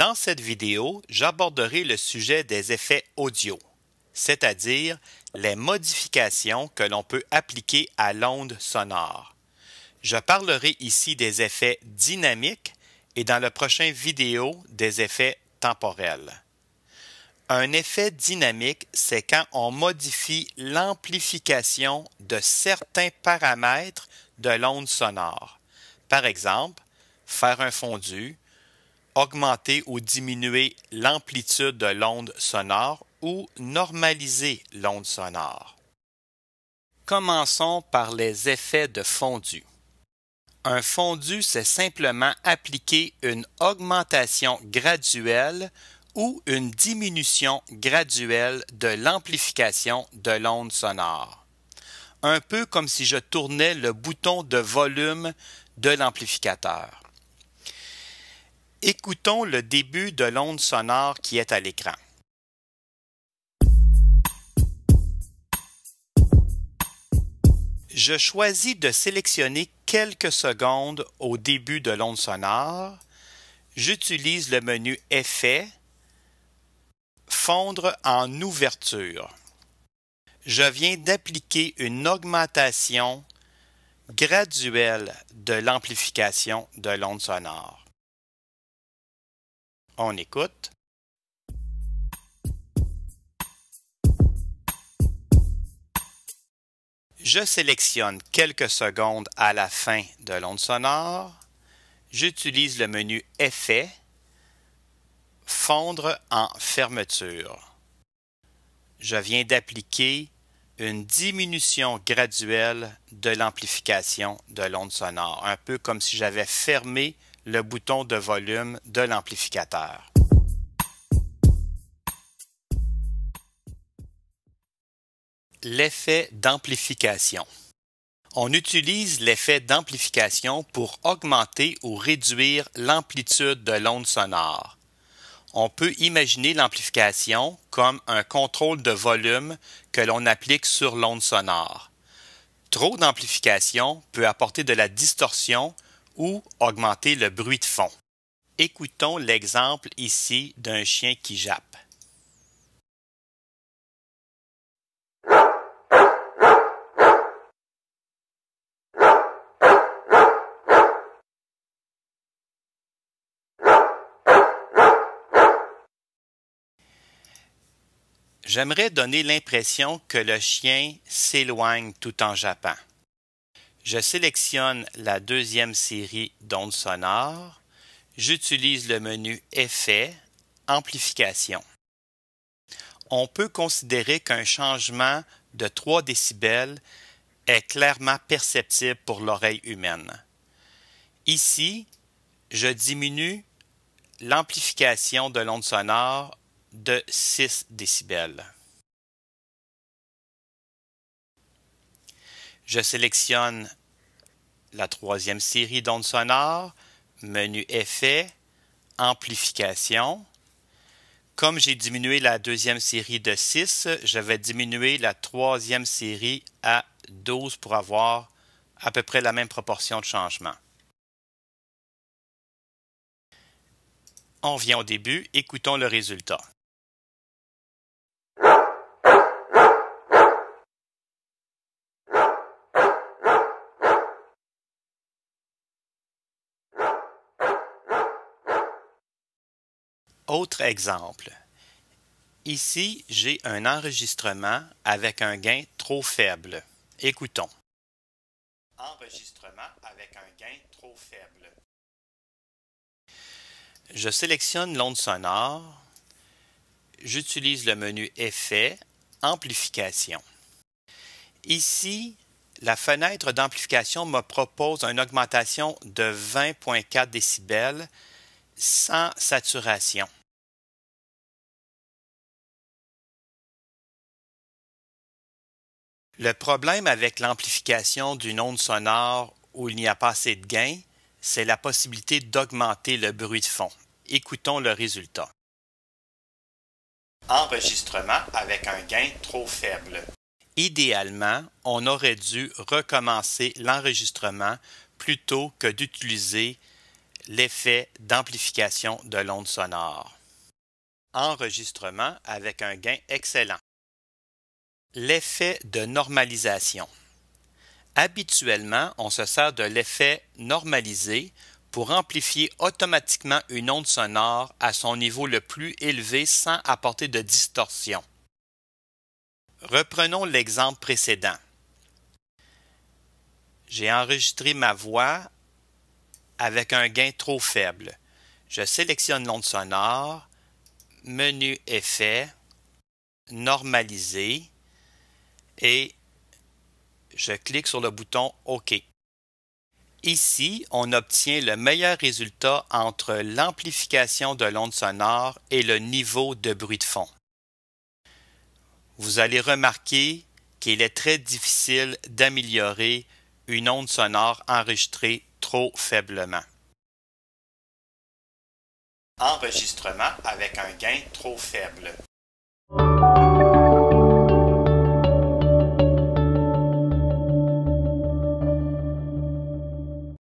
Dans cette vidéo, j'aborderai le sujet des effets audio, c'est-à-dire les modifications que l'on peut appliquer à l'onde sonore. Je parlerai ici des effets dynamiques et dans la prochaine vidéo des effets temporels. Un effet dynamique, c'est quand on modifie l'amplification de certains paramètres de l'onde sonore. Par exemple, faire un fondu, augmenter ou diminuer l'amplitude de l'onde sonore ou normaliser l'onde sonore. Commençons par les effets de fondu. Un fondu, c'est simplement appliquer une augmentation graduelle ou une diminution graduelle de l'amplification de l'onde sonore. Un peu comme si je tournais le bouton de volume de l'amplificateur. Écoutons le début de l'onde sonore qui est à l'écran. Je choisis de sélectionner quelques secondes au début de l'onde sonore. J'utilise le menu Effets, Fondre en ouverture. Je viens d'appliquer une augmentation graduelle de l'amplification de l'onde sonore. On écoute. Je sélectionne quelques secondes à la fin de l'onde sonore. J'utilise le menu Effets, Fondre en fermeture. Je viens d'appliquer une diminution graduelle de l'amplification de l'onde sonore, un peu comme si j'avais fermé le bouton de volume de l'amplificateur. L'effet d'amplification. On utilise l'effet d'amplification pour augmenter ou réduire l'amplitude de l'onde sonore. On peut imaginer l'amplification comme un contrôle de volume que l'on applique sur l'onde sonore. Trop d'amplification peut apporter de la distorsion ou augmenter le bruit de fond. Écoutons l'exemple ici d'un chien qui jappe. J'aimerais donner l'impression que le chien s'éloigne tout en jappant. Je sélectionne la deuxième série d'ondes sonores. J'utilise le menu Effets, Amplification. On peut considérer qu'un changement de 3 décibels est clairement perceptible pour l'oreille humaine. Ici, je diminue l'amplification de l'onde sonore de 6 décibels. Je sélectionne la troisième série d'ondes sonores, menu Effets, Amplification. Comme j'ai diminué la deuxième série de 6, je vais diminuer la troisième série à 12 pour avoir à peu près la même proportion de changement. On revient au début, écoutons le résultat. Autre exemple. Ici, j'ai un enregistrement avec un gain trop faible. Écoutons. Enregistrement avec un gain trop faible. Je sélectionne l'onde sonore. J'utilise le menu Effets, Amplification. Ici, la fenêtre d'amplification me propose une augmentation de 20,4 décibels sans saturation. Le problème avec l'amplification d'une onde sonore où il n'y a pas assez de gain, c'est la possibilité d'augmenter le bruit de fond. Écoutons le résultat. Enregistrement avec un gain trop faible. Idéalement, on aurait dû recommencer l'enregistrement plutôt que d'utiliser l'effet d'amplification de l'onde sonore. Enregistrement avec un gain excellent. L'effet de normalisation. Habituellement, on se sert de l'effet normalisé pour amplifier automatiquement une onde sonore à son niveau le plus élevé sans apporter de distorsion. Reprenons l'exemple précédent. J'ai enregistré ma voix avec un gain trop faible. Je sélectionne l'onde sonore, menu Effets, Normaliser et je clique sur le bouton OK. Ici, on obtient le meilleur résultat entre l'amplification de l'onde sonore et le niveau de bruit de fond. Vous allez remarquer qu'il est très difficile d'améliorer une onde sonore enregistrée trop faiblement. Enregistrement avec un gain trop faible.